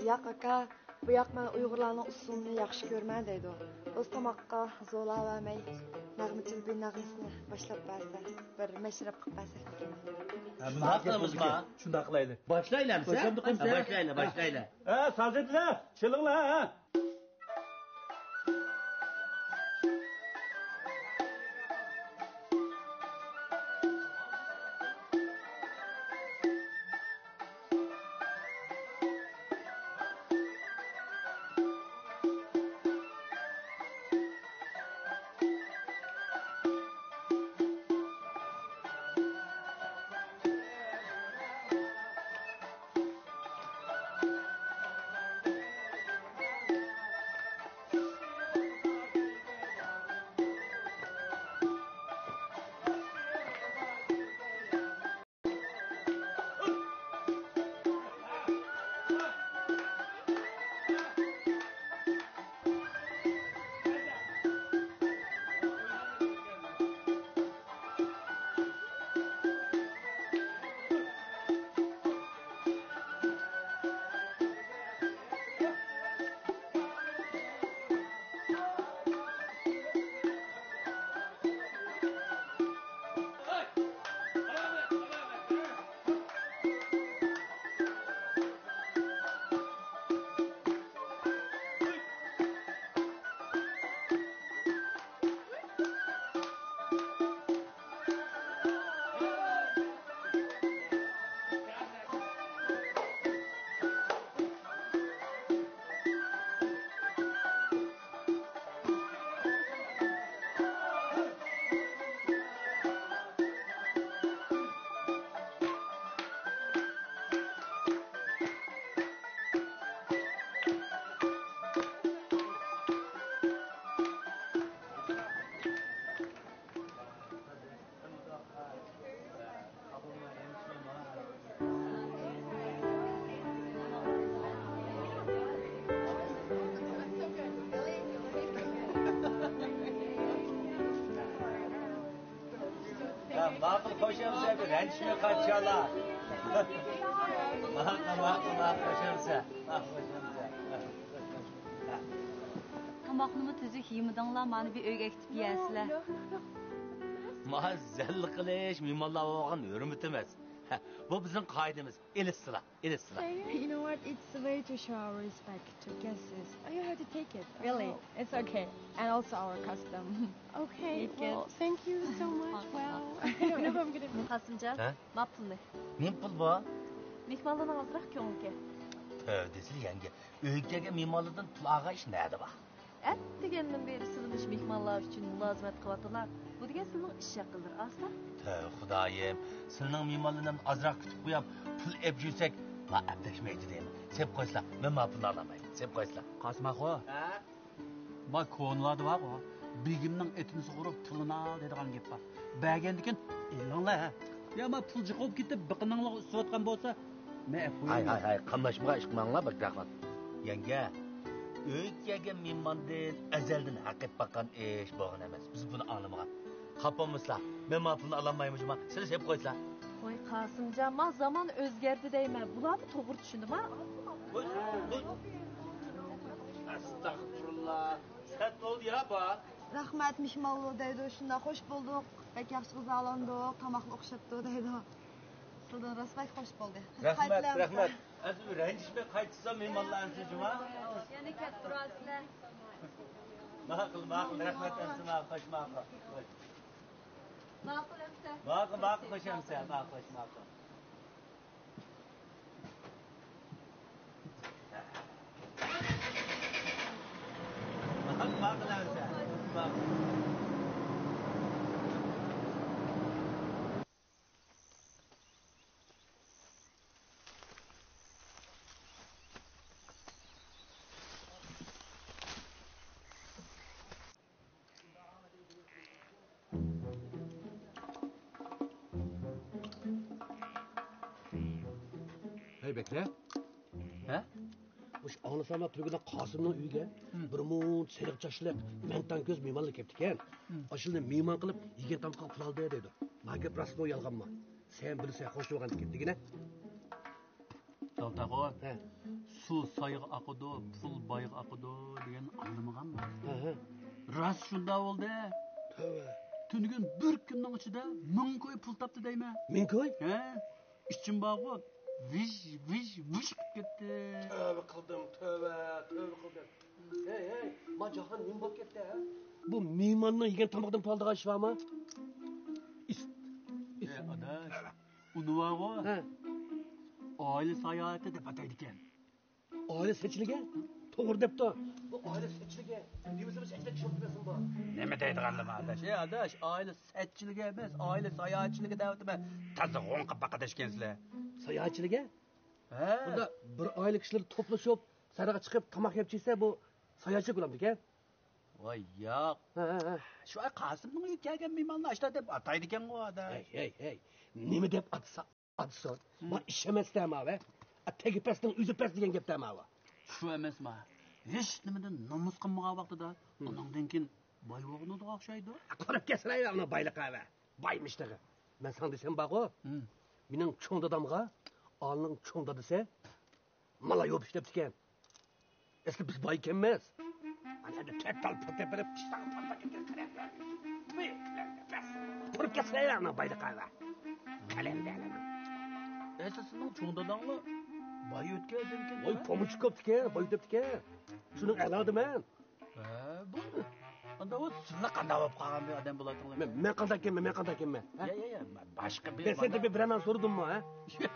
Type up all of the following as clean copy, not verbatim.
Yo'q aka, bu yoq men Uyg'urlarning usulini yaxshi ko'rman deydi. O'z tomoqqa zo'lavamay, nag'michil bir nag'misini boshlab bersa, bir mashrab qilib bersak ekan. Shundoq qilamizmi? Shundoq qilaylik. Boshlaymiz. Boshlaylar. Sazitlar, chilinglar. Ma'qul qo'shamsa, ranjishmay qatchalar. Ma'qul qo'shamsa. Tomoqni tuzuq yemidinglar, meni bir uyga ketib yeyasizlar. Mazalli qilish mehmonlar olgan hurmat emas. Bu bizning qoidamiz. Elislar. You know what? It's a way to show our respect to guests. You have to take it. Really? It's okay. And also our custom. Okay. Well, thank you so much. Well, I don't know if I'm going to... Qasımcan, ma pulni. Men pul bor. Mehmonlardan azroq ko'ngilga. Tövdesiz yenge. Uyga mehmonlardan pul ag'ish nada bor? Degandan beri sizning mehmonlar uchun mulozimat qilyaptilar. Bu degan sizning ish haqqindir, asla. Xudoyim, sizning mehmonlardan azroq kutib qo'yib, pul eb yursak, ma abdashmaydi deyman. Sep qo'yslar, men ma pulni olamayman. Sep qo'yslar. Qasmaqo. Ma ko'nladi bor. Begimning etini sug'urib pulini ol dedigan gap bor. Bergandikin, elinglar. Ya ma pul jiqib ketib, biqininglar ustayotgan bo'lsa, men hay, qamlashma ish qilmanglar, bir Yenge, uyga mehmondan azaldan haqib baqqan ish bo'lgan emas. Biz buni anglamagan. Qapamizlar. Men ma pulni olamayman, siz hep qo'yslar. Qo'y Qosimjon, men zamon o'zgardi deyman. Bularni to'g'ri tushundimi? Astagfirullah. Sen ol ya bak. Rahmat mehmonlar deydi. Shunda xo'sh bo'ldik. Bek yaxshi g'o'zalandik. Tomoqni o'xshatdi deydi. Sizdan rasbak xo'sh bo'ldi. Rahmat. Az ranjishmay qaytsa mehmonlarni juma. Yana katta turasizlar. Ma'qul, rahmat asma, xo'sh ma'qul. Ma'qul amsa. Ma'qul, xo'sh amsa, ma'qul. Ma'qul amsa. Hey Bekre. Ha? Muş anlasam turgida Qosimning uyiga bir mut seriq chashliq, mangtan ko'z mehmonlar kelibdi ekan. Ashulni mehmon qilib, yegan tamqqa pul oldi dedi. Magib rasmo yolg'onmi? Sen bilsa xo'sh bo'lgan ketdigina. To Daltaqo, He. su soyga aqıdı, pul boyga aqıdı degan anlamaganman. Ha. Rost shunda bo'ldi. Tövbe. Tünügün bir kunning ichida 1000 koy pul topdi deyman. Min koy? He? İçim bağlı. Viş qilib ketdi. Tövbe qildim. Hey, ma jahan nim bo'lib ketdi, ha? Bu mehmonning yegan tomoqdan pul oldigan ish bormi? Adaş, uni vaqo. Ha. Oila sayohati deb ataydi ekan. Oila sechligi? To'g'ri debdi. Bu oila sechligi. Deymiz biz hech tushunmaysan bu. Nima deydigandim adaş? Adaş, oila setchiligi emas, oila sayohatchiligi deyaptimi? Toza g'onqa baqadashkansizlar. Sayohatchiligi? He. Bunda bir oila kishilar to'plashib, saraga chiqib tomoq yeb yesa bu sayohatchilik bo'lamdi ekan. Voy yo'q. Ha. Shu Qosimning uyiga kelgan mehmonni ashta deb ataydi ekan u adaş. Hey. Nima deb atsa? Ma ish emas dema-va. Tegi pastdan o'zi past degan gap dema-va. Shu emasmi? Hech nimadan nomus qilmagan vaqtida uningdan keyin boy o'g'nida o'xshaydi. Qarab kesray uni boyliqqa. Boymishdigi. Men sen desam baqo. Mening cho'ng dadamga, oling cho'ng dadasi mala yo'p ishlab ekan. Eski biz boy emas. Ana da katal patapirib tishdan patapirib qarab. Qarab kesray uni boyliqqa. Kalendalar. Esasının çoğundanlı bay ötkeydin ki. Oy pomuç koptike, boy deptike. Şunun eladı men. Bu. Anda o sınıf kandavap kalan bir adam bulatın. Men qanday kelmen? Ya, başka bir. Ben sen de bir hemen sordum mu ha? Ya,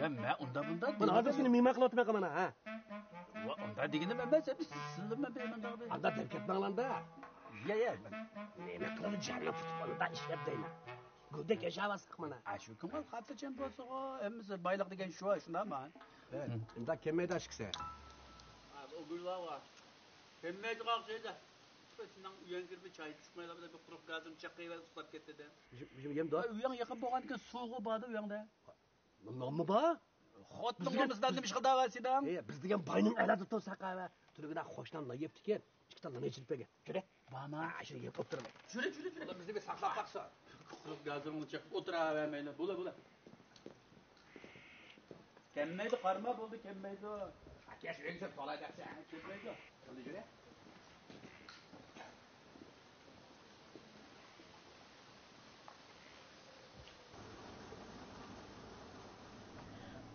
ben onda bunda. Ben hazır seni mimar kılatma kamana ha. Onda digini ben sen sınırım ben benim onda. Anda terk etmen lan da. Ya. Neme kıladı canlı futbolunda işlep deyme. Güldek yaşavasak mana. Şu kumal hatırcam bolsa o, emisi baylık degen şu şunda mı? Evet. Unda kemmeydi aşkısa. Abi o güllar var. Kemmeydi kalksaydı. Şundan üyen girip çay düşmeyle bir kurup gazım çakıyla ıslat gitti de. Bizim yem da. Üyen yakın boğan ki soğuğu bağdı üyende. Namı ba? Xotluğumuzdan demiş ki davasıdan. Biz degen bayının eladı tosak ha. Tülügüne hoşlanla yeptik ken. İki tane ne içilip ege. Şöyle. Bama. Şöyle yep oturma. Şöyle. Ulan bizde bir saklap baksa. Kurup gazımı çakıp oturavermeyle. Bula. Kemmeydi karma buldu kemmeydi o. Gel şuraya güzel kolay derse. Kemmeydi o. Şöyle şöyle.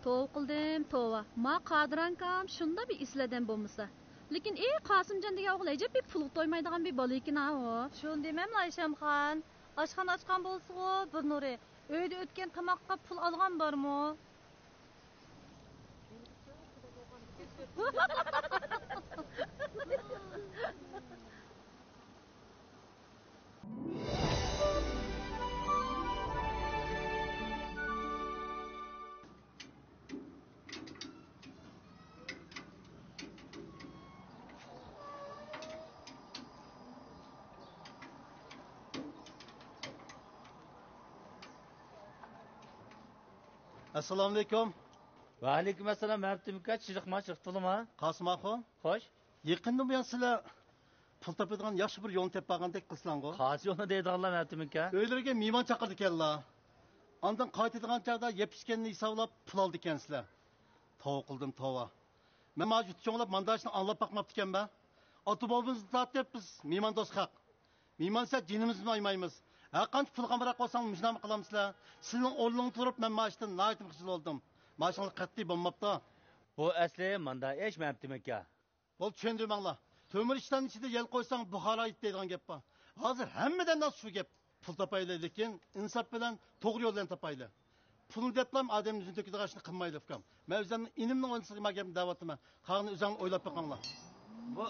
Tov qildim, tova. Ma qadirankam shunda bir esladan bo'lmasa. Lekin Qosimjon degan o'g'il ajab bir pul to'ymaydigan bir bola ekan u. Shuni demammi Ayshamxon? Oshxona ochgan bo'lsa-ku, bir nuri. Uyda o'tgan tomoqqa pul olgan bormi? Assalomu alaykum. Va alaykum assalom. Mabtimka chiriqma to'lima. Qosim axon. Xo'sh. Yaqindan buyon sizlar pul topadigan yaxshi bir yo'lni topib olgandek qilsanglar. Qaysi yo'lni deydiganlar Mabtimka? Uylariga mehmon chaqirdi ekanlar. Ondan qaytadigan chog'da yepishganini hisoblab pul oldi ekansizlar. Tova qildim tova. Men majut cho'nglab mandashni anglab boqmabdi ekanman. Otobobimizni tortib biz mehmon do'st haq. Mehmon esa jinimizni oymaymiz. Ha qancha pul qamraq olsang mujnam qilamsizlar. Sizning o'rningiz turib men mashdan naytim xijil oldim. Mashinglar qat'iy bo'lmabdi. Bu asli manda ish Mabtimka. Bol tushundirmanglar. Tömür ishdan ichida yel qo'ysang Buxoro deydigan gap bor. Hozir hammadan shu gap. Pul topaylar lekin insof bilan to'g'ri yo'ldan topaylar. Pul deblam odamning yuzini to'kadiganini qilmaylar ukam. Men o'zimning inimning o'lsiga gap da'vatima. Qani o'zingni o'ylab boqinglar. Bu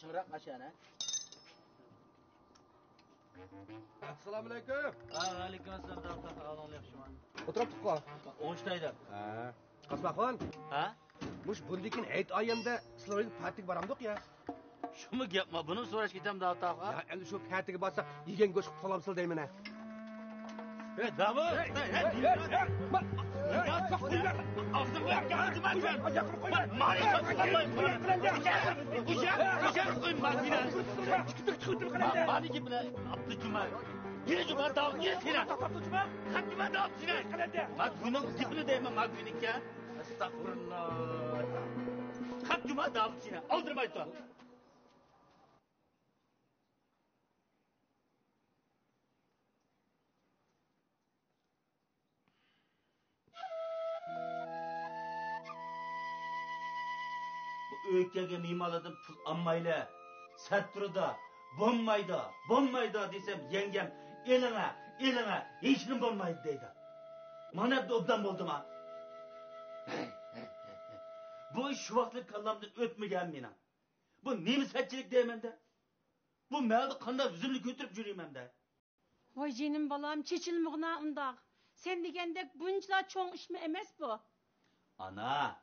Çıngırak aşağına. Assalomu alaykum. Alaykum assalom. Davlat yaxshimi? O'tiribdik qo. 13tayda. Ha. Qasmaxon. Ha? Mush bundikin 8 oyimda sizlarga partik boramdiq ya. Shumi gapmi? Buni so'rash ketam davlat. Ya endi shu partiga borsak yegan go'sht qolamsil deyman ha. Davul. Ağzını bırak yağıcı ben. Mani gibi bile Abdü Cuma. Yine Cuma davul yine sine. Kalk Cuma davul sine. Bak bunun tipini değmem bak benim ya. Estağfurullah. Kalk Cuma davul sine. Aldırmayın da. Öykege mimarladım pul ammayla, sertturda, bommayda desem yengem eline, hiç kim bommaydı deydi. Mana hep obdan buldum ha. Bu iş şu vakti kallamda ötmegen mena. Bu nemisatçilik deymen de. Bu mevdi kanda üzümlü götürüp yürüyemem de. Vay jenim balam, çeçilmiğine undaq. Sen degendek bunçla çoğun iş mi emes bu? Ana.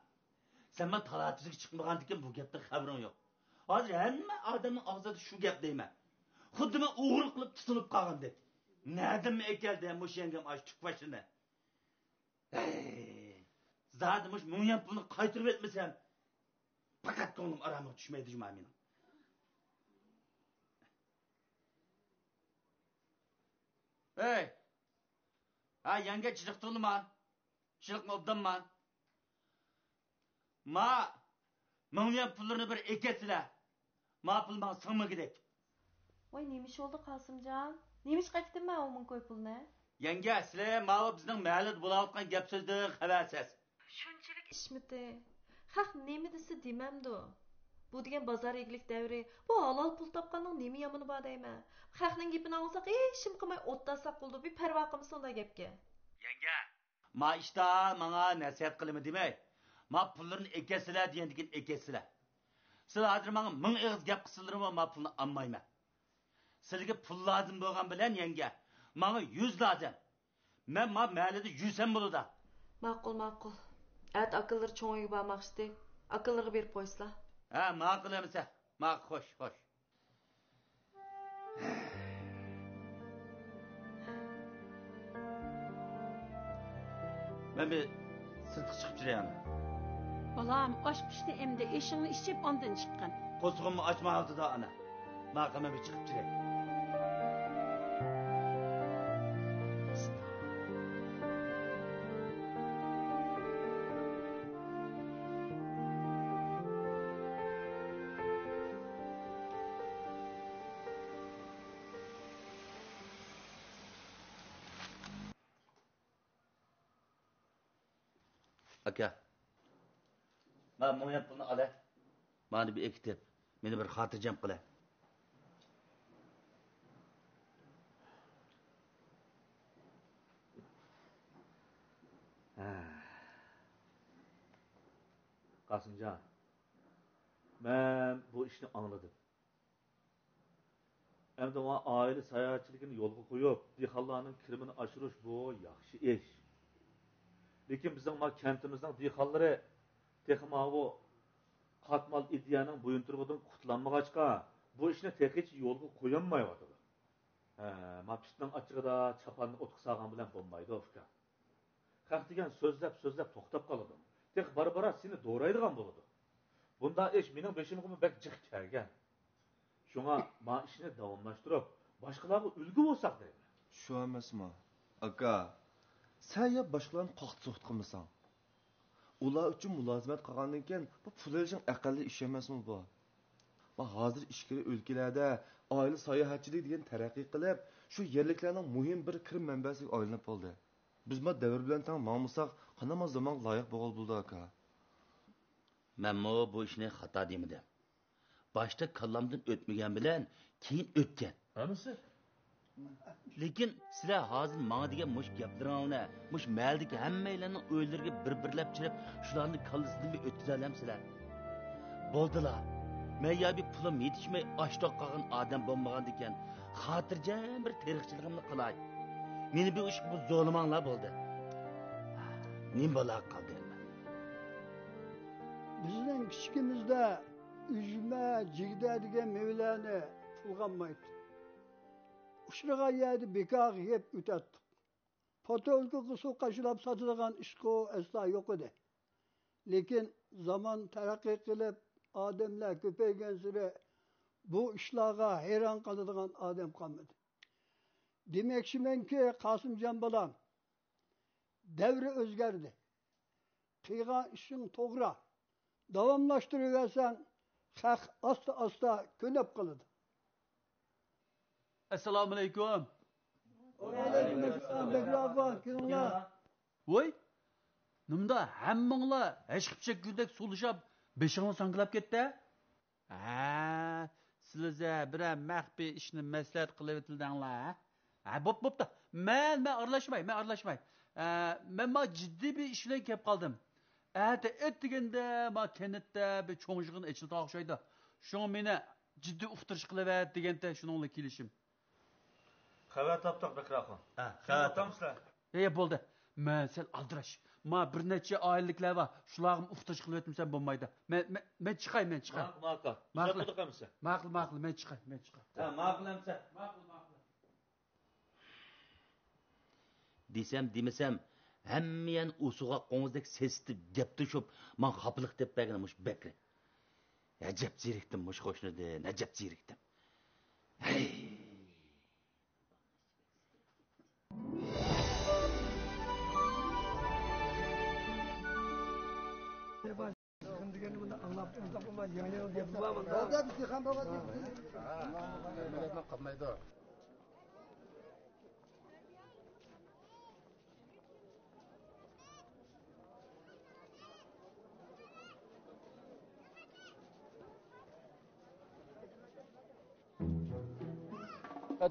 Sen ben talatçılık çıkmagan diken bu gapta haberin yok. Hazır hemme adamın ağzında şu gap deyme. Xuddi men uğurluq qilib tutilib qolgandek. Nadim ekeldi mush yengam aş tuk başını. Zaten mush mungyan pulni qaytirib etmasam faqat ko'nglim aramga tushmaydi juma mening. Hey! Ha yenge chiqdingmi? Chiqma obdanmi? Ma mungyan pullarni bir eketsizlar. Ma pul men singmagidek. Voy neymiş oldu Kasımcan? Neymiş kaçtın mı onun koy puluna? Yenge sizlar ma bizning mahallada bo'layotgan gap so'zdan xabarsiz. Şunçilik işmidi. Haq nemi dese dememdi. Bu degen bozor eglik davri. Bu halal pul topganning nemi yomoni bor deyman. Haqning gapini olsak, ishim qilmay o'tdasak bo'ldi. Bir parvo qilmasa unda gapga. Yenge, ma ishda menga nasihat qilimi demay. Ma pullarni ekesizlar degandikin ekesizlar. Sizlar hozir menga 1000 og'iz gap qilsizlarmi ma pulni olmayman. Sizlarga pul lozim bo'lgan bilan yenge, menga 100 lozim. Men ma mahallada yursam bo'ladi. Ma'qul. At akılları çoğuyu bağmakçı. Akılları bir poysla. Ha, ma'qul emsa. Ma xo'sh. Ben bir sırtıq çıkıp jireyim. Balam, aş pişti emde eşini içip ondan çıqqan. Qo'zg'imni ochmayapti da ana. Ma'qul men bir chiqib jireyim. Aka. Ben mungyan pulni olay. Mani bir ekitib, meni bir xotirjam qilay. Qasımcan, ben bu işni anladım. Hem de o aile sayahatçiligini yolga koyup, dehqonlarning kirimini oshirish bu yaxshi ish. Lekin bizning ma kentimizning dehqonlari texma bu qatmal ideyaning bo'yintirbidan qutlanmag'achqa bu ishni teqich yo'lga qo'yolmayapti. Ma pishning ochig'ida chapanni o'tqa solgan bilan bo'lmaydi uka. Haq degan so'zlab to'xtab qoladi. Teq barbara seni do'raydigan bo'ladi. Bunda ish mening beshimga bek jiq kelgan. Shunga ma ishni davomlashtirib, boshqalarga ulgu bo'lsak deyman. Shu emasmi? Aka, sen ya boshqalarni qoqit so'qit qilmasan. Ular uchun mulozimat qilgandan keyin bu pul olishing aqlli ish emasmi bu? Va hozir ishkili o'lkalarda oila sayohatchilik degan taraqqiy qilib, shu yerliklarning muhim bir kirim manbasiga aylanib qoldi. Biz ma davr bilan tang ma'musak qanama zaman loyiq bo'ldi aka. Men bu ishni xato demadim. Başta kallamdan ötmegen bilen keyin ötken. Hamısı? Lekin sizlar hozir menga degan mush gaplaringni, mush maldagi hammalarning o'ylariga bir-birlab chirib, shularni kallasidan bir o'tkiza olamsizlar. Bo'ldilar. Men ya bir pulim yetishmay ochtoq qolgan odam bo'lmagan ekan, xotirjam bir tirikchiligimni qilay. Meni bu ish bu zo'limanglar bo'ldi. Nim bo'la qoldi. Bizning kichikimizda üzme, cigde degan mevlarni pulganmaydi. Ushragan yerda bekor yeb o'tatdik. Potelki kısı kaşılap satılan işko esla yok idi. Lekin zaman terakki kılıp adamlar köpeygen süre bu işlağa hayran kaladigan adam kalmadı. Demekşimen ki Kasımcan balam devri özgerdi. Kıygan işin toğra. Davamlaştırıversen hak asta könep kalıdı. Assalomu alaykum. Aleykümselam Bekrava kimlar? Voy, nimda hammanglar hashqib chekkuldek sulishab, beshingni sanqilab ketdi? Ha, sizlar bir maxfiy ishni maslahat qilib etildinglar. Ha, bo'pti. Men aralashmay. Men jiddiy bir ish bilan kelib qoldim. Ata etdiganda ma kenitda bir cho'ng'ig'in ichildi o'xshaydi. Shu meni jiddiy uftirish qilaver deganda shuningla kelishim. Xabar topdik Bakraxon. Ha, xabar topsizlar. Bo'ldi. Men sen aldirash. Ma bir necha oyliklar bor. Shularni uftirish qilib o'tmasam bo'lmaydi. Men chiqay. Ma'qul, men chiqay. Ha, ma'qulamsa. Ma'qul. Desem demasam, hammayan usuga qo'ngizdek sesitib gapdi sho'p. Men xapliq deb berganmish Bakri. Ajab zerikdim mush qo'shnidan, ajab zerikdim. Hey.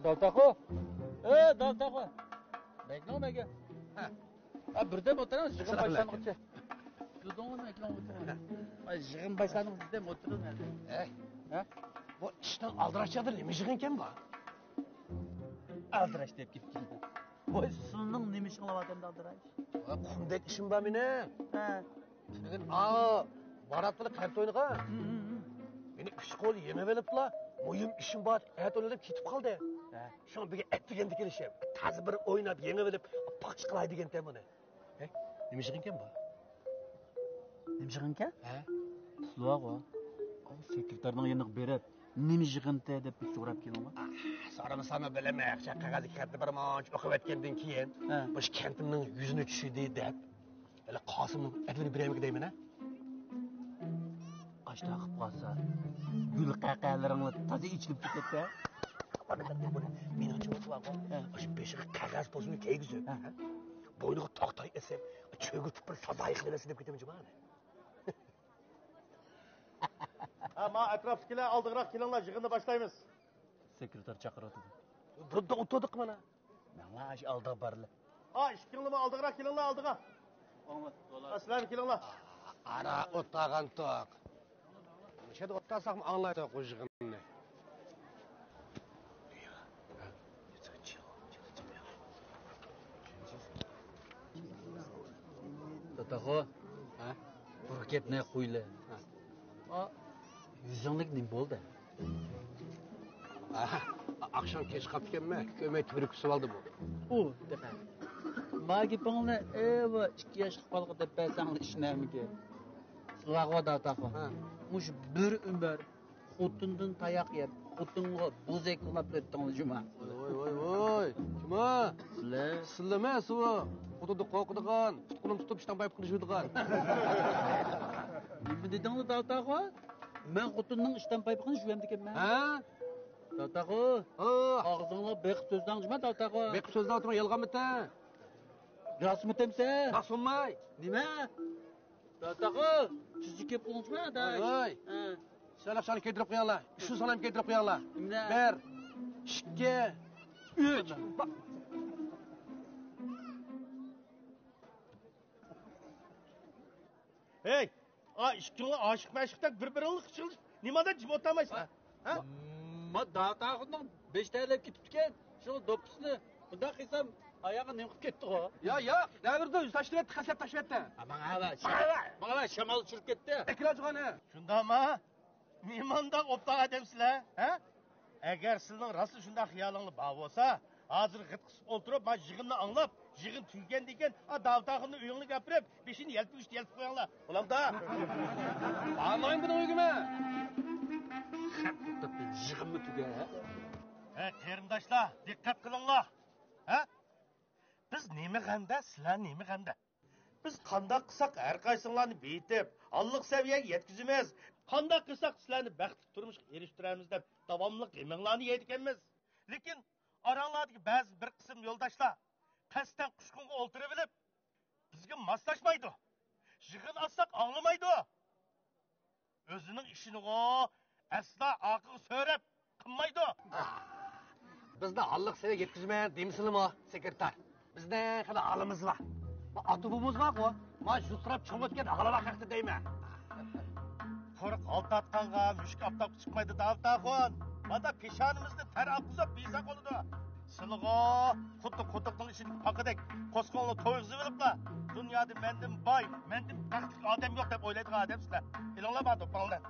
Daltaqo. Daltaqo. Bekle. Ha, birden oturun, yığın başlanmıştı. Dudağını ekran oturun. Yığın başlanmıştı dem oturun. Ha? Bu işten aldıraçadır, yemişiğin kim var? Aldıraç deyip gidip geldi. Boy sunun nemiş qilavatam aldıraç. Kumdek işim var benim. Ha. Bugün baratlı kart oynağa. Beni üç kol yeme veripla. Mühim işim var. Evet öyle kitip kaldı. Şu an bir ettigen dikilişim. Tazı bir oynap yeme verip pak çıkılay degen tem bunu. Nemişiğin kim var? Nemişiğin kim? He. Suluğa o. O sekreterden yanık berip nemişiğin te dep bir so'rab kelin o. Sonra sana bilemek. Qog'oz kağıtni bir manç o'qib etgandan keyin, bu kentimning yuzini tushidi deb. Hele Qosimning etini beraymi deyman ha? Qashta qilib qolsa, gul qaqalaringni toza ichilib ketdi. Menimcha o'tib qolgan. Shu beshiga qog'oz posini keygizib, bo'yniga toqtay esib, cho'g'itib bir sazoy qilaversin deb ketaman jumani. Ma atrofdagilar oldiroq kelinglar, yig'inni boshlaymiz. Sekreter chaqiradi. Burada o'tirdik mana. Mana shu oldiga borlar. Ishkinglarni oldiroq kelinglar, oldiga. Aslan kelinglar. Ara o'tag'an toq. Nechada o'ttasam anglaydi qo'shig'imni. Tataxo. Ha? Burketne qo'yla. Yüzünlük ne oldu? Akşam geç kapkenme, kömey tübürük sıvaldı bu. O, defa. Magi bana eva 2 yaş kapalı da ben sana işinemi ki. Sıvağa da takım. Muş bir ömür xutundan tayak yap, xutunga buzek qilib etding juma. Voy. Kima? Sizlarmi suva? Xutunni qo'qidigan, tutqunum tutib ishdan bayib qilishadigan. Nima dedinglar Daltaxo? Men xutunning ishdan bayib qilishim deganman. Ha? Daltaxo. Og'zingni beq so'zdan juma Daltaxo. Beq so'zdan o'tirma yolg'onmita. Rasmitemse? Rasmay. Nima? Daltaxo, siz kelib qo'yingmi da? Voy. Salaqchani keltirib qo'yinglar. Shu sanam keltirib qo'yinglar. 1, 2, 3. Hey, ishqinglar oshiq mashqdan bir-biringni qichqilish. Nimada jim o'tamaysizlar? Ha? Ma Daltaxoning 5 taylab ketibdi-kan. Shu do'ppisni bunday qilsam ayog'i nim qilib ketdi-ku. Yo'q, davrda yuz tashlab etdi, qaslab tashlab etdi. Mana shamol tushirib ketdi. Ekrojg'ani. Shundaqmi? Mehmonda o'ptaga demsizlar, ha? Agar sizning rost shunday xiyolinglar bor bo'lsa, hozir g'it qisib o'tirib, men yig'inni anglab, Yığın tüygen degen, Davut ağını uyuğunu gapirip, beşini yelpip koyanlar. Ulan da. Anlayın bunu uyguma. Yığın mı tüge? Qarindoshlar, diqqat qilinglar. Ha? Biz nima g'amda, sizlar nima g'amda? Biz qanday qilsak har qaysinglarni betib, Alloh saviyaga yetkazamiz. Qanday qilsak sizlarni baxtli turmushga erishtiramiz deb davomli g'aminglarni yeydiganmiz. Lekin oranglardagi ba'zi bir qism yo'ldoshlar qasddan qushqunga o'ltirib olib, bizga moslashmaydi. Yig'in alsak anglamaydi. O'zining ishini asla aql so'rab qilmaydi. Bizde Alloh saviyaga yetkazmayman deymizmi, sekretar? Bizde qana alimiz var. Atubumuz var ku. Ma şu sırap çoğutken ağlama kalktı deyme. Koruk alt atkanға müşk aptap çıkmaydı Davut Ağon. Mada peşanımızda ter akızıp bizak oludu. Sılığa kutuqның içindeki pakıdek koskonlu toyuğuzu bilipla. Dünyada mendim bay, mendim taktik adam yok dep oylaydık adam sizler. İlanla bana toplanlar.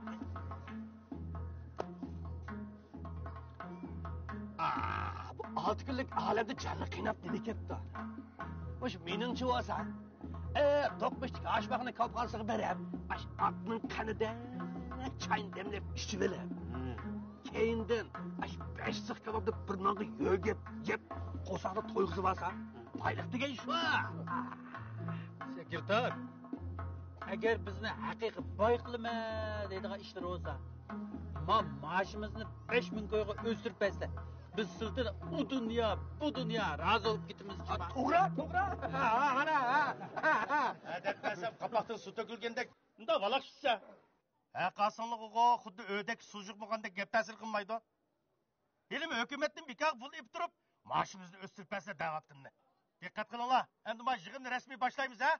Bu 6 günlük alemde canlı kıynap dedik etti. Hoş meningchi olsa, to'qmishlik oshpaqni kopqonsiga berib, otning qanida chayn demlab ichib olib. Keyindan 5 six kabobni bir nonga yo'gib, yeb, qo'saqni to'yg'izib olsa, boylik degan shu. Sekretar, agar bizni haqiqiy boy qilma deydigan ishlar bo'lsa, maoshimizni 5000 ko'yga o'stirib bersa, biz sizdan bu dünya razı olup gitimiz için. To'g'ri. Deb bersam qapoqdan suv to'kilgandek, unda valaq shitsa. Qasınlığıga xuddi ödek sujuq bo'lgandek gap ta'sir qilmaydi. Elim hukumatning bekor pul ib turib, maoshimizni o'stirib bersa da'vatqinni. Diqqat qilinglar. Endi mana yig'inni rasmiy boshlaymiz, ha?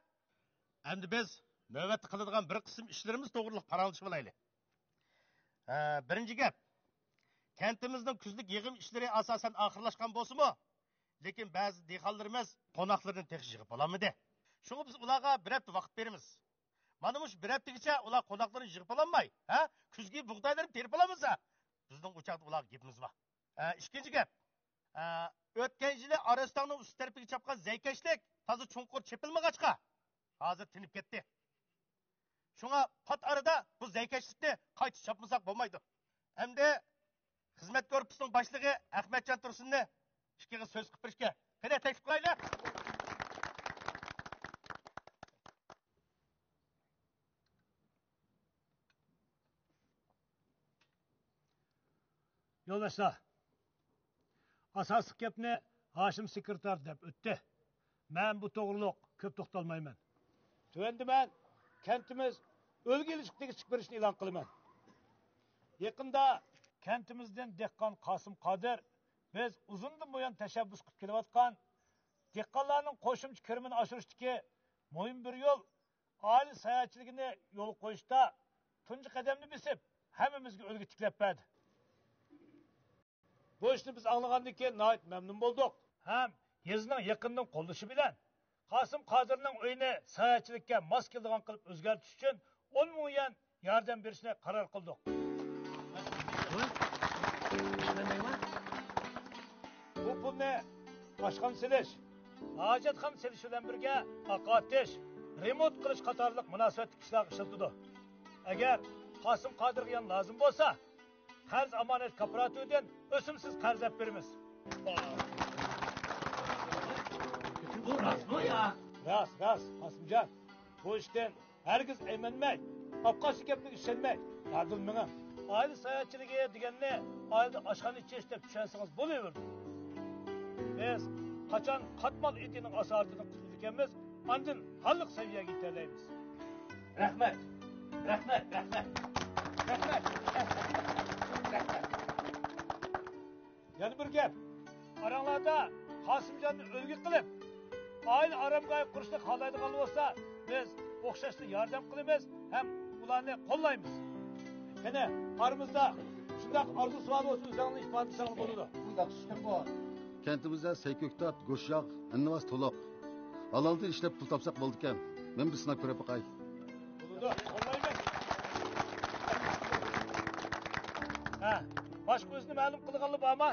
Endi biz navbatda qiladigan bir qism ishlarimiz to'g'riliq paralashib olaylik. Birinchi gap. Kentimizning kuzlik yig'im ishlari asosan oxirlashgan bo'lsa-mu, lekin ba'zi dehqonlarimiz qo'noqlarni tekish yig'ib olamadi. Shunga biz ularga bir hafta vaqt beramiz. Mana mush bir haftagacha ular qo'noqlarni yig'ib ololmay, ha? Kuzgi bug'doylarni terib olamizsa, bizning uchoqda ularga gapimiz bor. Ikkinchi gap. O'tgan yili Arostonning ust tarafiga chapgan zaykashlik toza chunqur chepilmag'achqa hozir tinib ketdi. Shunga pat arada bu zaykashlikni qayta chapmasak bo'lmaydi. Hamda xizmat korpusining boshlig'i Ahmadjon Tursunni ishga so'z qilib berishga qanday taklif qilaylik? Yo'ldoshlar, asosiy gapni Hoshim sekretar deb o'tdi. Men bu to'g'riliq ko'p to'xtalmayman. Tuendi men kentimiz o'lga ilishib chiqib berishni e'lon qilaman. Yaqinda kentimizden dehqon Qosim Qodir biz uzundan buyon tashabbus qilib kelayotgan dehqonlarning qo'shimcha kirimini oshirishdagi muhim bir yo'l oila sayohatchiligini yo'l qo'yishda tunji qadamni besib hammamizga o'lga tiklab berdi. Bu ishni biz anglagandan keyin nihoyat mamnun bo'ldik. Ham yezning yaqindan qo'llashi bilan Qosim Qodirning uyini sayohatchilikka mos keladigan qilib o'zgartirish uchun 10 ming yuan yordam berishni qaror qildik. Bu pulni oshxon silish, hojatxon silish bilan birga oqotish, remont qilish qatorliq munosabatli ishlarga ishlatadi. Agar Qosim Qodirga lozim bo'lsa, qarz omonat kooperatividan o'simsiz qarz olib beramiz. Bu rostmi ya? Rost, Qosimjon. Bu ishdan hargiz aymanmay, oqqosh gapga ishonmay, yordam mengam. Aile sayohatchiligi deganni oilada oshxona ichish deb tushunsangiz bo'laverdi. Biz qachon qatmal etining asoratini qilib ekanmiz, andin xalq saviyaga yetalaymiz. Rahmat. Yana bir gap. Aranglarda Qosimjonni o'lga qilib, oila aramgoy qurishni xohlaydigan bo'lsa, biz o'xshashli yordam qilamiz ham ularni qo'llaymiz. Qani, aramizda shunday arzu savol bo'lsa, o'zingni ifodasang bo'ladi. Bunday ishlar bor. Kentimizde Seyköktat, Goşyak, Ennivas Tolok. Alalda işlep pul tapsak oldu ekan. Men bir sınav ko'rib bakay. Bo'ladi, qo'llayman. Boshqa o'zini ma'lum qilganlar bormi?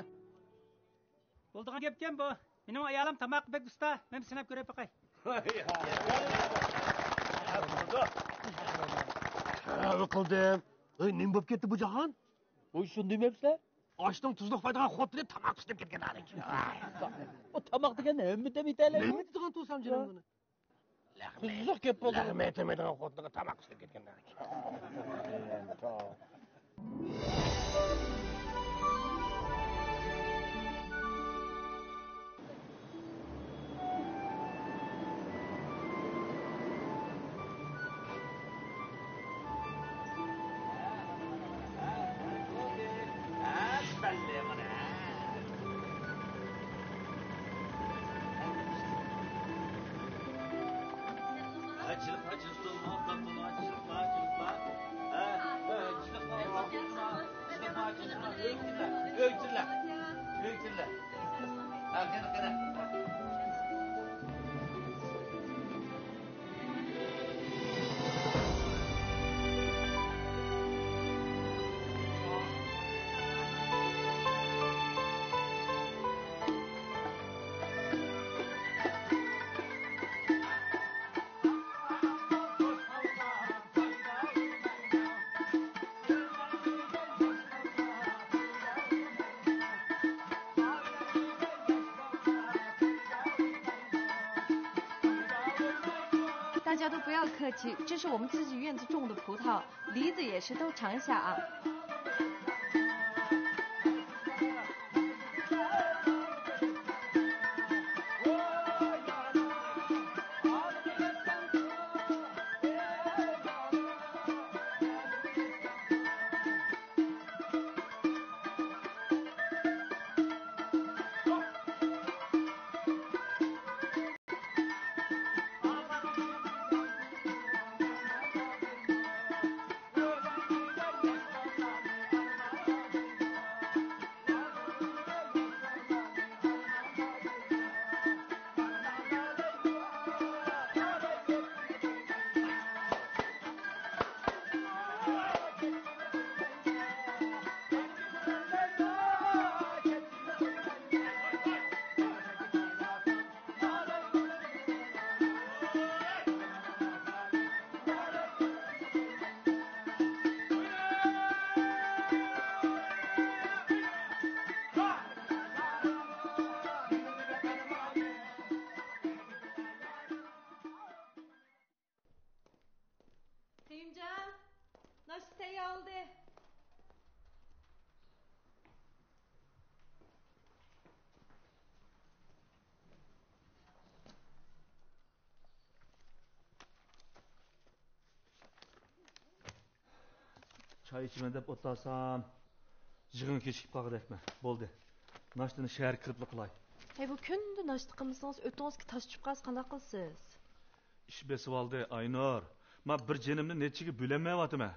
Bo'ldigan gapkan bu. Benim ayalim tamak bek usta. Ben sinep görüp bakay. Abi kıldım. Ne bop ketdi bu jahan? Oy şunu demepsizlar? Açtın tuzluq faydagan xotini tamak pişirib ketgan adik. O tamak degan nima deb aytaylik? Nima degan to'sam jiring buni? Tuzluq kep bo'ldi. Lag'ma aytamagan xotiniga tamak pishirib ketgan adik.大家都不要客气，这是我们自己院子种的葡萄，梨子也是，都尝一下啊。Sevimcan, nasıl teyar oldu? Çay içime dep otarsam, yığın keçip kalgıdakma. Boldu. Naştını şehir kırıplı kılay. Hey bu kündü naştı kılmışsınız, ötünüzki taş çıp kalsın kanda kılsız. İş besi valdı Aynur. Ma bir cenimni neçigi bülenmeyevatım ha.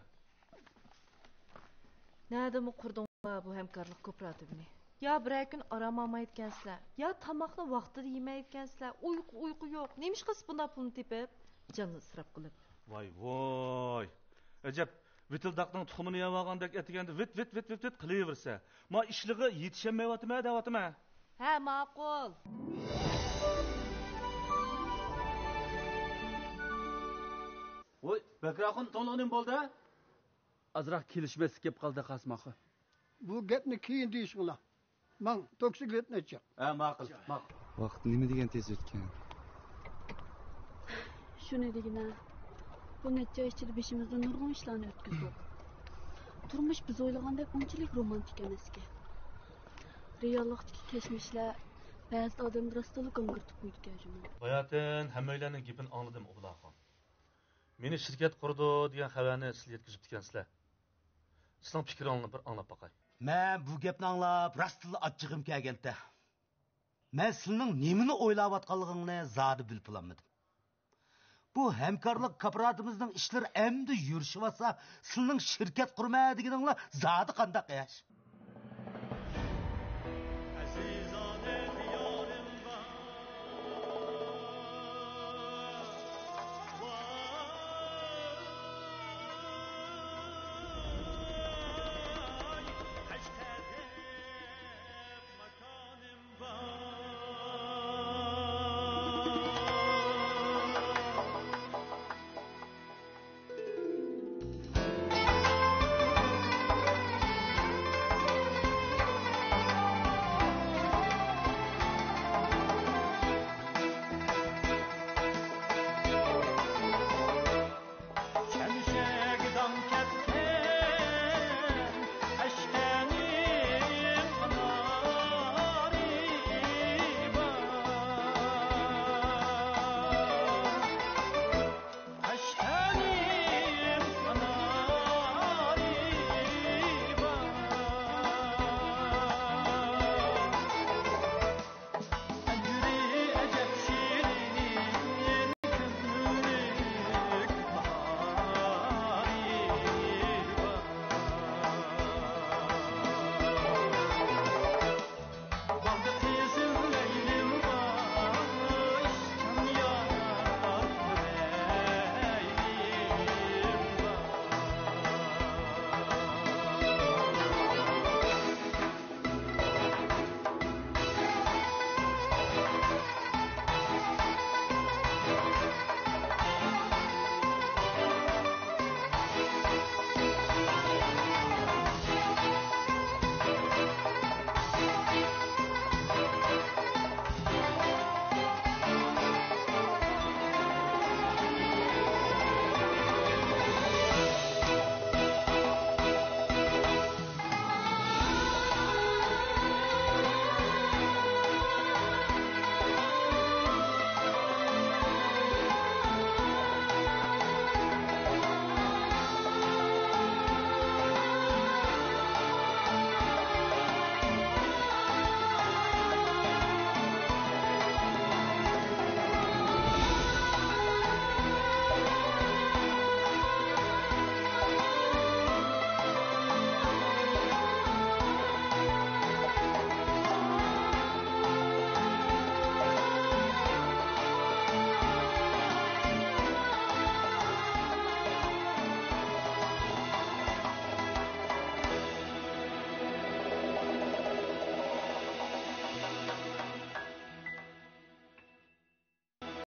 Nerede mi kurdunlar bu hemkarlık kooperatifini? Ya bir gün aramamayıtkensizler, ya tamakla vaxtida yemeyitkensizler, uyku yok. Neymiş kız bunda pulunu tepip, canını ısrap kılıp. Vay vay. Acep, vitildakның tuxumunu yavagandak etigende vit kılıverse. Ma işliği yetişemeyevatım ha devatım ha. He maqul. Oy, Bekrakın tonluğunun boldu. Azrak kelişmesi kep kaldı kasmakı. Bu gapni keyin deyishinglar. Men toksikletni aytjak. Maqul. Vaqt nima degan tez o'tgan. Shuni degina. Bu necha ichida beshimizda nurg'un ishlarni o'tkazdik. Turmush biz o'ylagandek unchalik romantik emas ekan. Reallikdagi kechmishlar ba'zi odamni rostalik o'ngirtib qo'ydi ekan. Bayatın hammaylarning gapini anladım Ubularxon. Meni shirkat qurdi degan xabarni siz yetkazib dikansizlar. Sizning fikringizni bir anglab boqay. Men bu gapni anglab rostilla achchig'im kelganda. Men sizning nimani o'ylayotganligingni zodi bilib olmadim. Bu hamkorlik kooperativimizning ishlari endi yurishyapsa, sizning shirkat qurma deganinglar zodi qandaq yash?